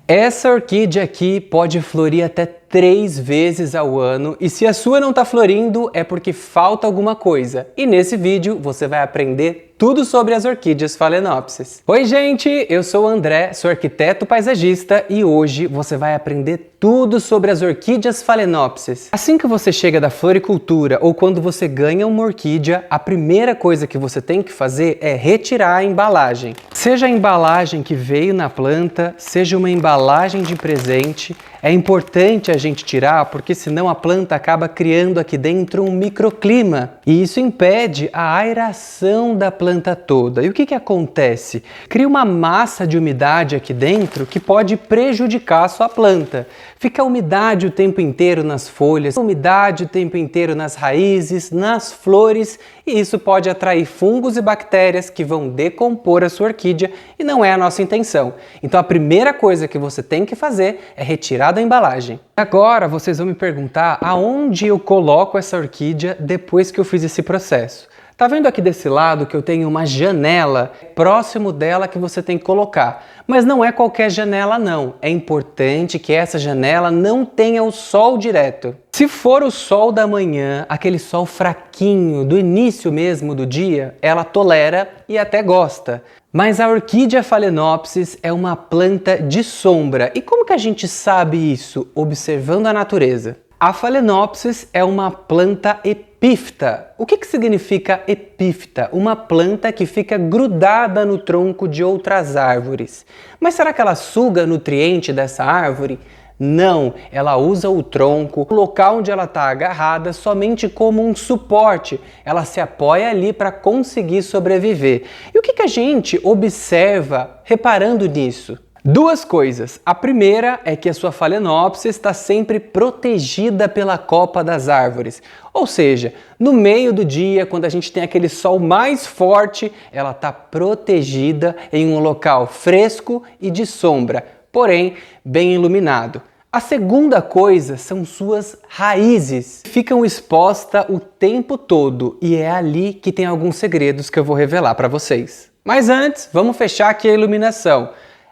Essa orquídea aqui pode florir até 3 vezes ao ano e se a sua não está florindo é porque falta alguma coisa. E nesse vídeo você vai aprender tudo sobre as orquídeas Phalaenopsis. Oi gente, eu sou o André, sou arquiteto paisagista e hoje você vai aprender tudo sobre as orquídeas Phalaenopsis. Assim que você chega da floricultura ou quando você ganha uma orquídea, a primeira coisa que você tem que fazer é retirar a embalagem. Seja a embalagem que veio na planta, seja uma embalagem de presente, é importante a gente tirar porque senão a planta acaba criando aqui dentro um microclima e isso impede a aeração da planta toda. E o que acontece? Cria uma massa de umidade aqui dentro que pode prejudicar a sua planta. Fica umidade o tempo inteiro nas folhas, umidade o tempo inteiro nas raízes, nas flores e isso pode atrair fungos e bactérias que vão decompor a sua orquídea e não é a nossa intenção. Então a primeira coisa que você tem que fazer é retirar da embalagem. Agora vocês vão me perguntar aonde eu coloco essa orquídea depois que eu fiz esse processo. Tá vendo aqui desse lado que eu tenho uma janela próximo dela que você tem que colocar? Mas não é qualquer janela não. É importante que essa janela não tenha o sol direto. Se for o sol da manhã, aquele sol fraquinho, do início mesmo do dia, ela tolera e até gosta. Mas a orquídea Phalaenopsis é uma planta de sombra. E como que a gente sabe isso? Observando a natureza. A Phalaenopsis é uma planta epífita. O que significa epífita? Uma planta que fica grudada no tronco de outras árvores. Mas será que ela suga nutriente dessa árvore? Não, ela usa o tronco, o local onde ela está agarrada, somente como um suporte. Ela se apoia ali para conseguir sobreviver. E o que a gente observa reparando nisso? Duas coisas. A primeira é que a sua Phalaenopsis está sempre protegida pela copa das árvores. Ou seja, no meio do dia, quando a gente tem aquele sol mais forte, ela está protegida em um local fresco e de sombra, porém bem iluminado. A segunda coisa são suas raízes. Ficam expostas o tempo todo e é ali que tem alguns segredos que eu vou revelar para vocês. Mas antes, vamos fechar aqui a iluminação.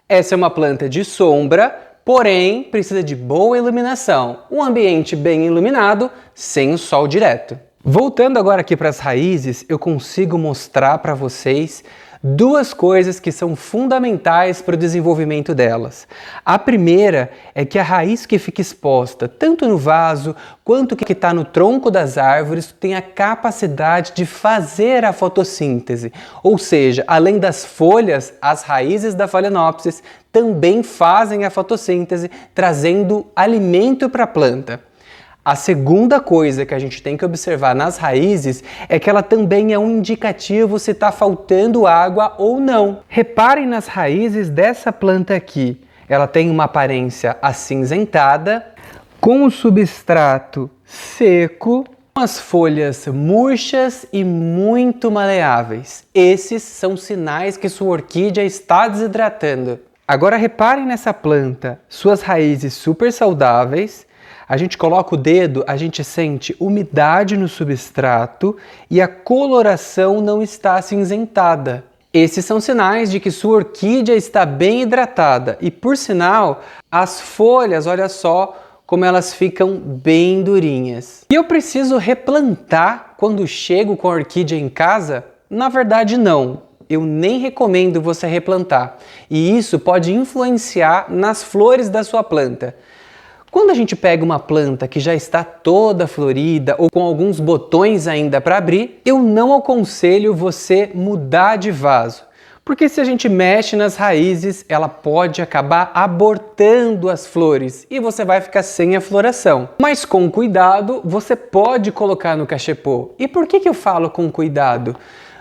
Essa é uma planta de sombra, porém precisa de boa iluminação. Um ambiente bem iluminado, sem o sol direto. Voltando agora aqui para as raízes, eu consigo mostrar para vocês duas coisas que são fundamentais para o desenvolvimento delas. A primeira é que a raiz que fica exposta, tanto no vaso quanto que está no tronco das árvores, tem a capacidade de fazer a fotossíntese. Ou seja, além das folhas, as raízes da Phalaenopsis também fazem a fotossíntese, trazendo alimento para a planta. A segunda coisa que a gente tem que observar nas raízes é que ela também é um indicativo se está faltando água ou não. Reparem nas raízes dessa planta aqui. Ela tem uma aparência acinzentada, com o substrato seco, com as folhas murchas e muito maleáveis. Esses são sinais que sua orquídea está desidratando. Agora reparem nessa planta, suas raízes super saudáveis. A gente coloca o dedo, a gente sente umidade no substrato e a coloração não está acinzentada. Esses são sinais de que sua orquídea está bem hidratada e, por sinal, as folhas, olha só como elas ficam bem durinhas. E eu preciso replantar quando chego com a orquídea em casa? Na verdade, não. Eu nem recomendo você replantar. E isso pode influenciar nas flores da sua planta. Quando a gente pega uma planta que já está toda florida ou com alguns botões ainda para abrir, eu não aconselho você mudar de vaso. Porque se a gente mexe nas raízes, ela pode acabar abortando as flores e você vai ficar sem a floração. Mas com cuidado, você pode colocar no cachepô. E por que eu falo com cuidado?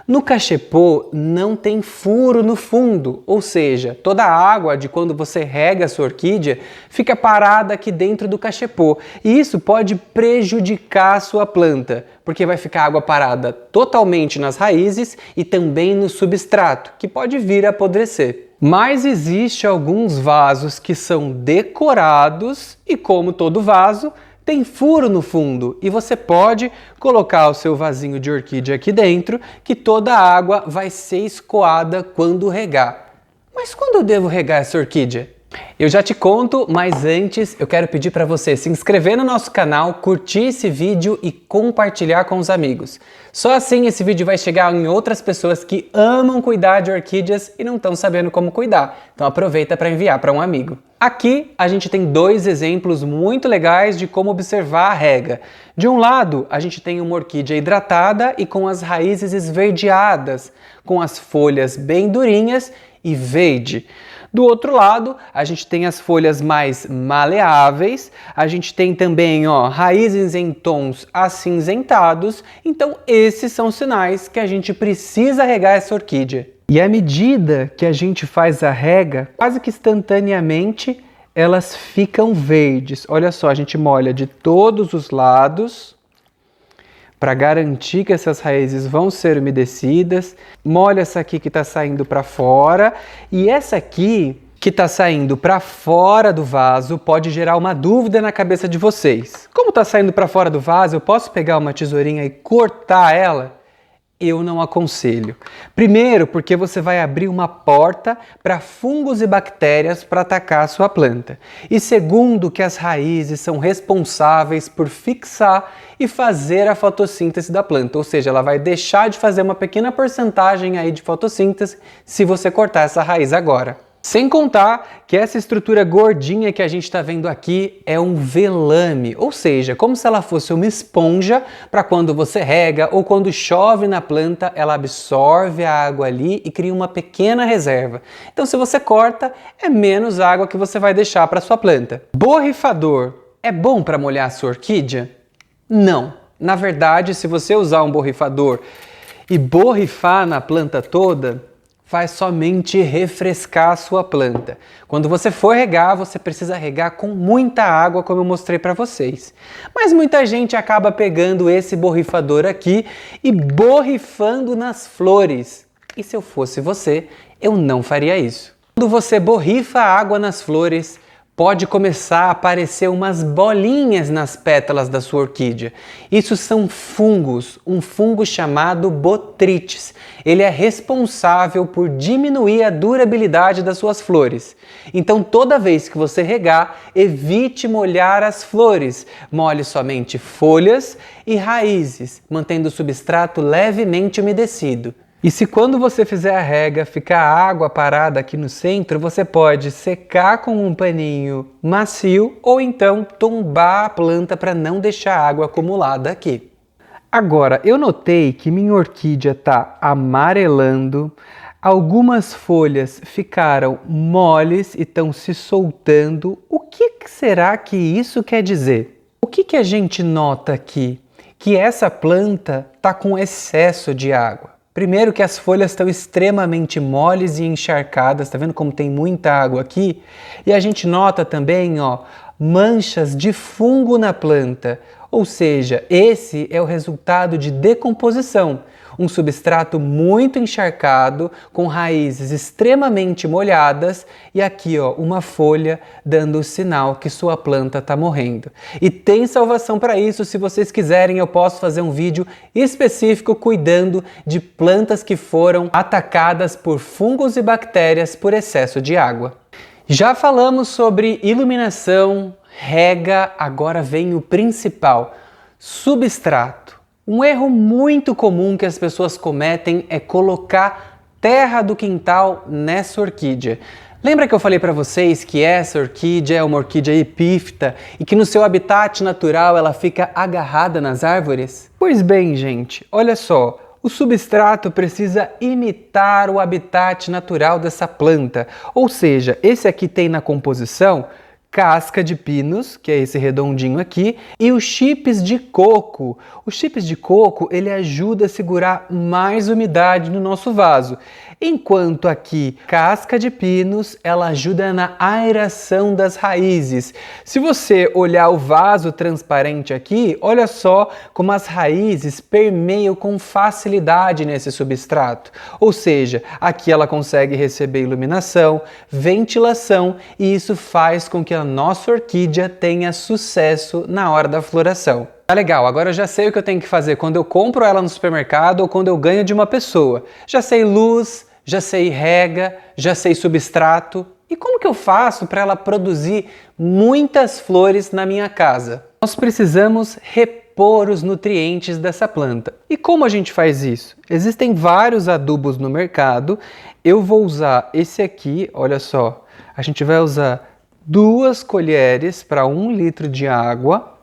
No cachepô não tem furo no fundo, ou seja, toda a água de quando você rega a sua orquídea fica parada aqui dentro do cachepô e isso pode prejudicar a sua planta, porque vai ficar água parada totalmente nas raízes e também no substrato, que pode vir a apodrecer. Mas existe alguns vasos que são decorados e, como todo vaso, tem furo no fundo e você pode colocar o seu vasinho de orquídea aqui dentro que toda a água vai ser escoada quando regar. Mas quando eu devo regar essa orquídea? Eu já te conto, mas antes eu quero pedir para você se inscrever no nosso canal, curtir esse vídeo e compartilhar com os amigos. Só assim esse vídeo vai chegar em outras pessoas que amam cuidar de orquídeas e não estão sabendo como cuidar. Então aproveita para enviar para um amigo. Aqui a gente tem dois exemplos muito legais de como observar a rega. De um lado, a gente tem uma orquídea hidratada e com as raízes esverdeadas, com as folhas bem durinhas e verde. Do outro lado, a gente tem as folhas mais maleáveis, a gente tem também raízes em tons acinzentados, então esses são sinais que a gente precisa regar essa orquídea. E à medida que a gente faz a rega, quase que instantaneamente, elas ficam verdes. Olha só, a gente molha de todos os lados, para garantir que essas raízes vão ser umedecidas. Molha essa aqui que está saindo para fora e essa aqui que está saindo para fora do vaso pode gerar uma dúvida na cabeça de vocês. Como está saindo para fora do vaso, eu posso pegar uma tesourinha e cortar ela? Eu não aconselho. Primeiro, porque você vai abrir uma porta para fungos e bactérias para atacar a sua planta. E segundo, que as raízes são responsáveis por fixar e fazer a fotossíntese da planta, ou seja, ela vai deixar de fazer uma pequena porcentagem aí de fotossíntese se você cortar essa raiz agora. Sem contar que essa estrutura gordinha que a gente está vendo aqui é um velame, ou seja, como se ela fosse uma esponja para quando você rega ou quando chove na planta, ela absorve a água ali e cria uma pequena reserva. Então se você corta, é menos água que você vai deixar para sua planta. Borrifador é bom para molhar a sua orquídea? Não. Na verdade, se você usar um borrifador e borrifar na planta toda, vai somente refrescar a sua planta. Quando você for regar, você precisa regar com muita água, como eu mostrei para vocês. Mas muita gente acaba pegando esse borrifador aqui e borrifando nas flores. E se eu fosse você, eu não faria isso. Quando você borrifa água nas flores, pode começar a aparecer umas bolinhas nas pétalas da sua orquídea. Isso são fungos, um fungo chamado Botrytis. Ele é responsável por diminuir a durabilidade das suas flores. Então toda vez que você regar, evite molhar as flores. Molhe somente folhas e raízes, mantendo o substrato levemente umedecido. E se quando você fizer a rega ficar água parada aqui no centro, você pode secar com um paninho macio ou então tombar a planta para não deixar água acumulada aqui. Agora, eu notei que minha orquídea está amarelando, algumas folhas ficaram moles e estão se soltando. O que será que isso quer dizer? O que a gente nota aqui? Que essa planta está com excesso de água. Primeiro que as folhas estão extremamente moles e encharcadas, tá vendo como tem muita água aqui? E a gente nota também, manchas de fungo na planta, ou seja, esse é o resultado de decomposição. Um substrato muito encharcado, com raízes extremamente molhadas e aqui uma folha dando o sinal que sua planta está morrendo. E tem salvação para isso, se vocês quiserem eu posso fazer um vídeo específico cuidando de plantas que foram atacadas por fungos e bactérias por excesso de água. Já falamos sobre iluminação, rega, agora vem o principal, substrato. Um erro muito comum que as pessoas cometem é colocar terra do quintal nessa orquídea. Lembra que eu falei para vocês que essa orquídea é uma orquídea epífita e que no seu habitat natural ela fica agarrada nas árvores? Pois bem, gente, olha só. O substrato precisa imitar o habitat natural dessa planta, ou seja, esse aqui tem na composição casca de pinos, que é esse redondinho aqui, e os chips de coco. Os chips de coco, ele ajuda a segurar mais umidade no nosso vaso. Enquanto aqui, casca de pinos, ela ajuda na aeração das raízes. Se você olhar o vaso transparente aqui, olha só como as raízes permeiam com facilidade nesse substrato. Ou seja, aqui ela consegue receber iluminação, ventilação, e isso faz com que a nossa orquídea tenha sucesso na hora da floração. Tá legal, agora eu já sei o que eu tenho que fazer quando eu compro ela no supermercado ou quando eu ganho de uma pessoa. Já sei luz, já sei rega, já sei substrato. E como que eu faço para ela produzir muitas flores na minha casa? Nós precisamos repor os nutrientes dessa planta. E como a gente faz isso? Existem vários adubos no mercado. Eu vou usar esse aqui, olha só. A gente vai usar 2 colheres para 1 litro de água.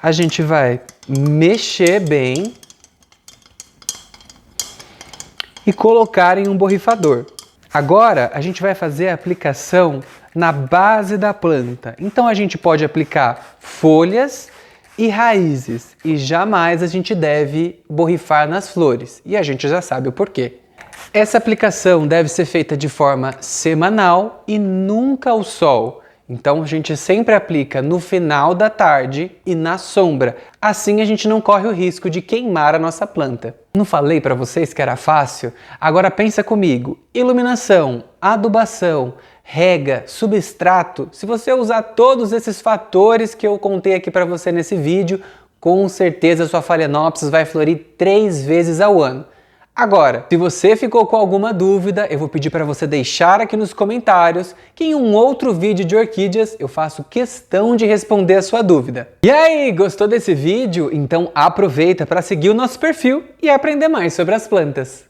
A gente vai mexer bem e colocar em um borrifador. Agora a gente vai fazer a aplicação na base da planta. Então a gente pode aplicar folhas e raízes e jamais a gente deve borrifar nas flores. E a gente já sabe o porquê. Essa aplicação deve ser feita de forma semanal e nunca ao sol. Então a gente sempre aplica no final da tarde e na sombra. Assim a gente não corre o risco de queimar a nossa planta. Não falei para vocês que era fácil? Agora pensa comigo. Iluminação, adubação, rega, substrato. Se você usar todos esses fatores que eu contei aqui para você nesse vídeo, com certeza sua Phalaenopsis vai florir 3 vezes ao ano. Agora, se você ficou com alguma dúvida, eu vou pedir para você deixar aqui nos comentários que em um outro vídeo de orquídeas eu faço questão de responder a sua dúvida. E aí, gostou desse vídeo? Então aproveita para seguir o nosso perfil e aprender mais sobre as plantas.